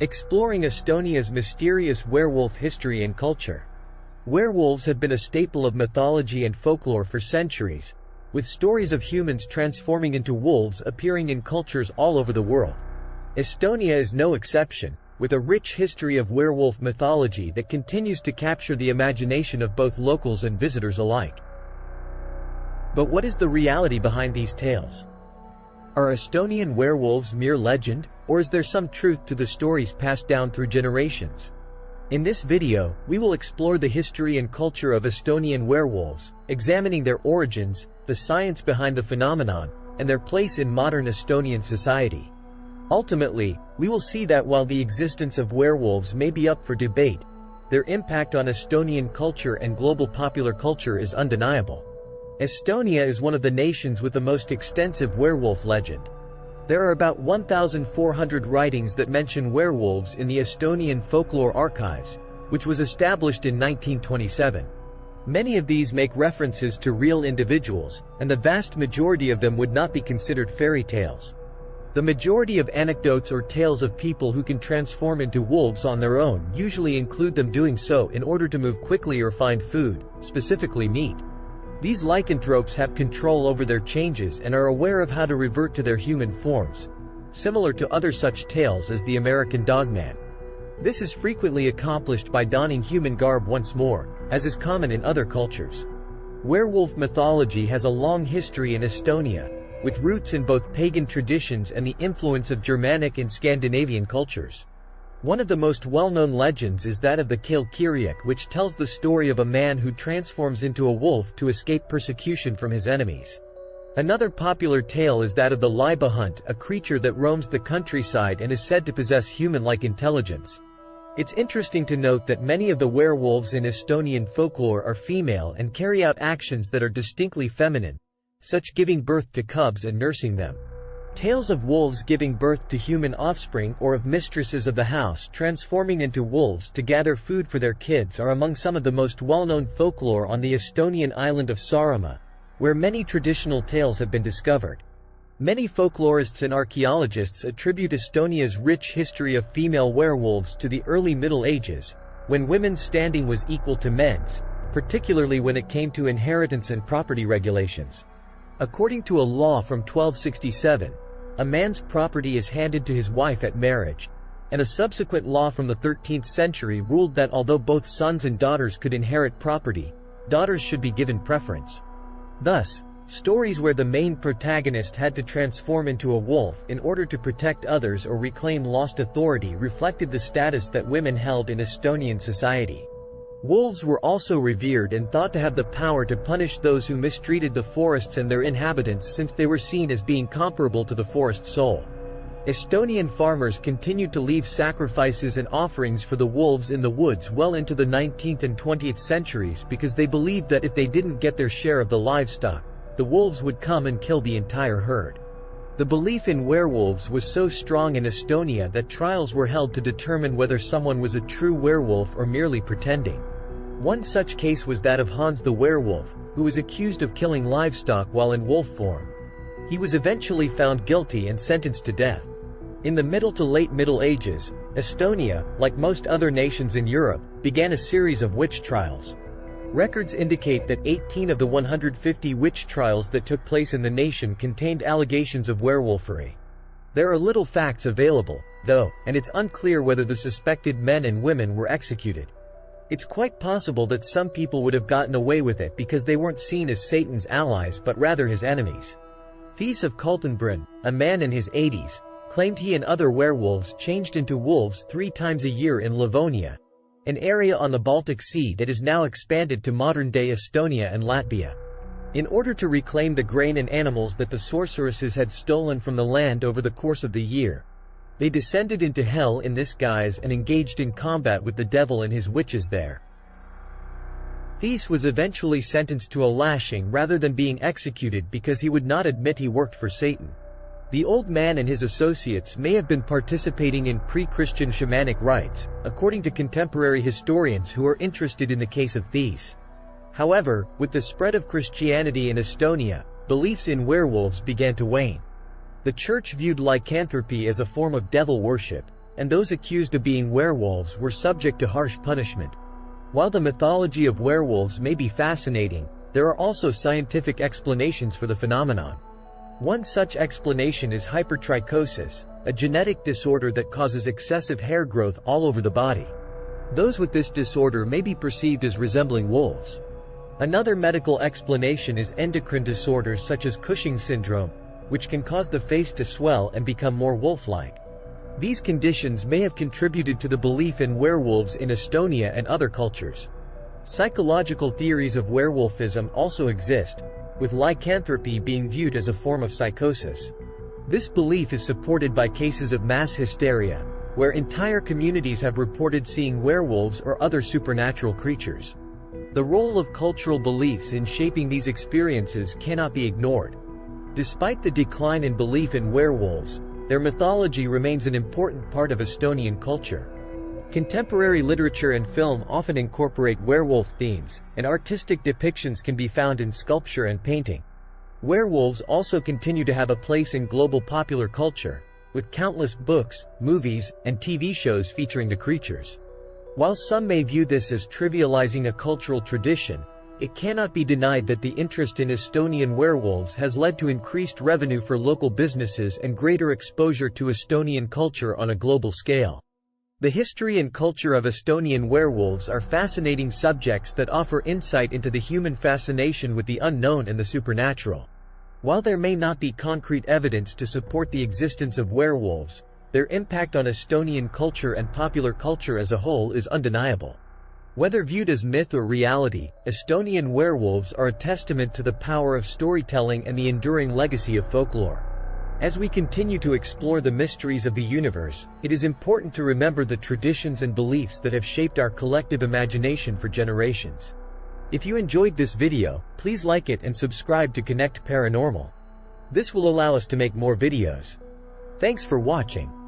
Exploring Estonia's mysterious werewolf history and culture. Werewolves have been a staple of mythology and folklore for centuries, with stories of humans transforming into wolves appearing in cultures all over the world. Estonia is no exception, with a rich history of werewolf mythology that continues to capture the imagination of both locals and visitors alike. But what is the reality behind these tales? Are Estonian werewolves mere legend, or is there some truth to the stories passed down through generations? In this video, we will explore the history and culture of Estonian werewolves, examining their origins, the science behind the phenomenon, and their place in modern Estonian society. Ultimately, we will see that while the existence of werewolves may be up for debate, their impact on Estonian culture and global popular culture is undeniable. Estonia is one of the nations with the most extensive werewolf legend. There are about 1,400 writings that mention werewolves in the Estonian Folklore Archives, which was established in 1927. Many of these make references to real individuals, and the vast majority of them would not be considered fairy tales. The majority of anecdotes or tales of people who can transform into wolves on their own usually include them doing so in order to move quickly or find food, specifically meat. These lycanthropes have control over their changes and are aware of how to revert to their human forms, similar to other such tales as the American Dogman. This is frequently accomplished by donning human garb once more, as is common in other cultures. Werewolf mythology has a long history in Estonia, with roots in both pagan traditions and the influence of Germanic and Scandinavian cultures. One of the most well-known legends is that of the Kaelkirjak, which tells the story of a man who transforms into a wolf to escape persecution from his enemies. Another popular tale is that of the Libahunt, a creature that roams the countryside and is said to possess human-like intelligence. It's interesting to note that many of the werewolves in Estonian folklore are female and carry out actions that are distinctly feminine, such giving birth to cubs and nursing them. Tales of wolves giving birth to human offspring or of mistresses of the house transforming into wolves to gather food for their kids are among some of the most well-known folklore on the Estonian island of Saaremaa, where many traditional tales have been discovered. Many folklorists and archaeologists attribute Estonia's rich history of female werewolves to the early Middle Ages, when women's standing was equal to men's, particularly when it came to inheritance and property regulations. According to a law from 1267, a man's property is handed to his wife at marriage, and a subsequent law from the 13th century ruled that although both sons and daughters could inherit property, daughters should be given preference. Thus, stories where the main protagonist had to transform into a wolf in order to protect others or reclaim lost authority reflected the status that women held in Estonian society. Wolves were also revered and thought to have the power to punish those who mistreated the forests and their inhabitants, since they were seen as being comparable to the forest soul. Estonian farmers continued to leave sacrifices and offerings for the wolves in the woods well into the 19th and 20th centuries because they believed that if they didn't get their share of the livestock, the wolves would come and kill the entire herd. The belief in werewolves was so strong in Estonia that trials were held to determine whether someone was a true werewolf or merely pretending. One such case was that of Hans the werewolf, who was accused of killing livestock while in wolf form. He was eventually found guilty and sentenced to death. In the Middle to Late Middle Ages, Estonia, like most other nations in Europe, began a series of witch trials. Records indicate that 18 of the 150 witch trials that took place in the nation contained allegations of werewolfery. There are little facts available, though, and it's unclear whether the suspected men and women were executed. It's quite possible that some people would have gotten away with it because they weren't seen as Satan's allies but rather his enemies. Thies of Kaltenbrunn, a man in his 80s, claimed he and other werewolves changed into wolves 3 times a year in Livonia, an area on the Baltic Sea that is now expanded to modern-day Estonia and Latvia. In order to reclaim the grain and animals that the sorceresses had stolen from the land over the course of the year, they descended into hell in this guise and engaged in combat with the devil and his witches there. Thies was eventually sentenced to a lashing rather than being executed because he would not admit he worked for Satan. The old man and his associates may have been participating in pre-Christian shamanic rites, according to contemporary historians who are interested in the case of Thies. However, with the spread of Christianity in Estonia, beliefs in werewolves began to wane. The church viewed lycanthropy as a form of devil worship, and those accused of being werewolves were subject to harsh punishment. While the mythology of werewolves may be fascinating, there are also scientific explanations for the phenomenon. One such explanation is hypertrichosis, a genetic disorder that causes excessive hair growth all over the body. Those with this disorder may be perceived as resembling wolves. Another medical explanation is endocrine disorders such as Cushing's syndrome, which can cause the face to swell and become more wolf-like. These conditions may have contributed to the belief in werewolves in Estonia and other cultures. Psychological theories of werewolfism also exist, with lycanthropy being viewed as a form of psychosis. This belief is supported by cases of mass hysteria, where entire communities have reported seeing werewolves or other supernatural creatures. The role of cultural beliefs in shaping these experiences cannot be ignored. Despite the decline in belief in werewolves, their mythology remains an important part of Estonian culture. Contemporary literature and film often incorporate werewolf themes, and artistic depictions can be found in sculpture and painting. Werewolves also continue to have a place in global popular culture, with countless books, movies, and TV shows featuring the creatures. While some may view this as trivializing a cultural tradition, it cannot be denied that the interest in Estonian werewolves has led to increased revenue for local businesses and greater exposure to Estonian culture on a global scale. The history and culture of Estonian werewolves are fascinating subjects that offer insight into the human fascination with the unknown and the supernatural. While there may not be concrete evidence to support the existence of werewolves, their impact on Estonian culture and popular culture as a whole is undeniable. Whether viewed as myth or reality, Estonian werewolves are a testament to the power of storytelling and the enduring legacy of folklore. As we continue to explore the mysteries of the universe, it is important to remember the traditions and beliefs that have shaped our collective imagination for generations. If you enjoyed this video, please like it and subscribe to Connect Paranormal. This will allow us to make more videos. Thanks for watching.